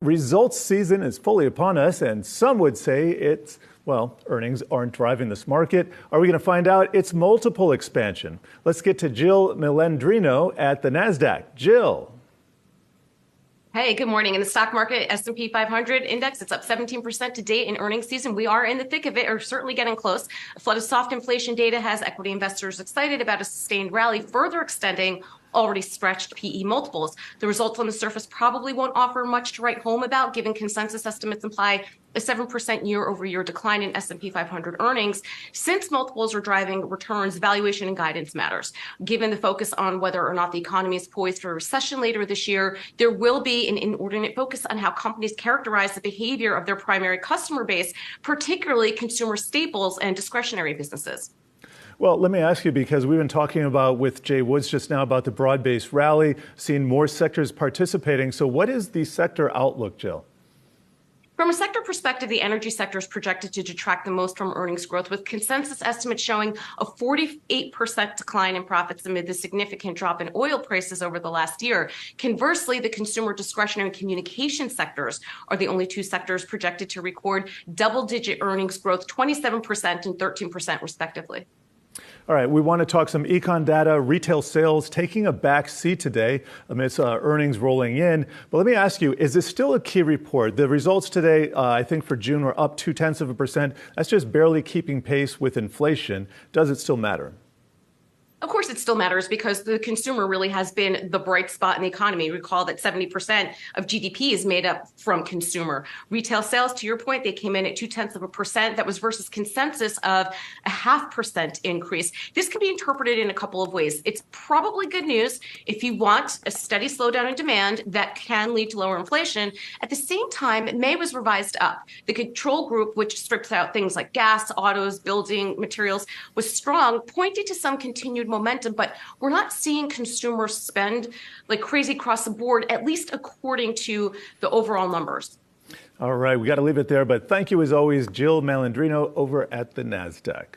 Results season is fully upon us, and some would say earnings aren't driving this market. Are we going to find out? It's multiple expansion. Let's get to Jill Malandrino at the Nasdaq. Jill. Hey, good morning. In the stock market, S&P 500 index, it's up 17% to date in earnings season. We are in the thick of it, or certainly getting close. A flood of soft inflation data has equity investors excited about a sustained rally, further extending already stretched PE multiples. The results on the surface probably won't offer much to write home about, given consensus estimates imply a 7% year-over-year decline in S&P 500 earnings. Since multiples are driving returns, valuation and guidance matters. Given the focus on whether or not the economy is poised for a recession later this year, there will be an inordinate focus on how companies characterize the behavior of their primary customer base, particularly consumer staples and discretionary businesses. Well, let me ask you, because we've been talking about with Jay Woods just now about the broad-based rally, seeing more sectors participating. So what is the sector outlook, Jill? From a sector perspective, the energy sector is projected to detract the most from earnings growth, with consensus estimates showing a 48% decline in profits amid the significant drop in oil prices over the last year. Conversely, the consumer discretionary and communication sectors are the only two sectors projected to record double-digit earnings growth, 27% and 13% respectively. All right, we want to talk some econ data. Retail sales taking a back seat today amidst earnings rolling in. But let me ask you, is this still a key report? The results today, I think for June, were up 0.2%. That's just barely keeping pace with inflation. Does it still matter? Of course, it still matters because the consumer really has been the bright spot in the economy. Recall that 70% of GDP is made up from consumer. Retail sales, to your point, they came in at 0.2%. That was versus consensus of a 0.5% increase. This can be interpreted in a couple of ways. It's probably good news if you want a steady slowdown in demand that can lead to lower inflation. At the same time, May was revised up. The control group, which strips out things like gas, autos, building materials, was strong, pointing to some continued momentum, but we're not seeing consumers spend like crazy across the board, at least according to the overall numbers. All right, we got to leave it there, but thank you as always, Jill Malandrino over at the Nasdaq.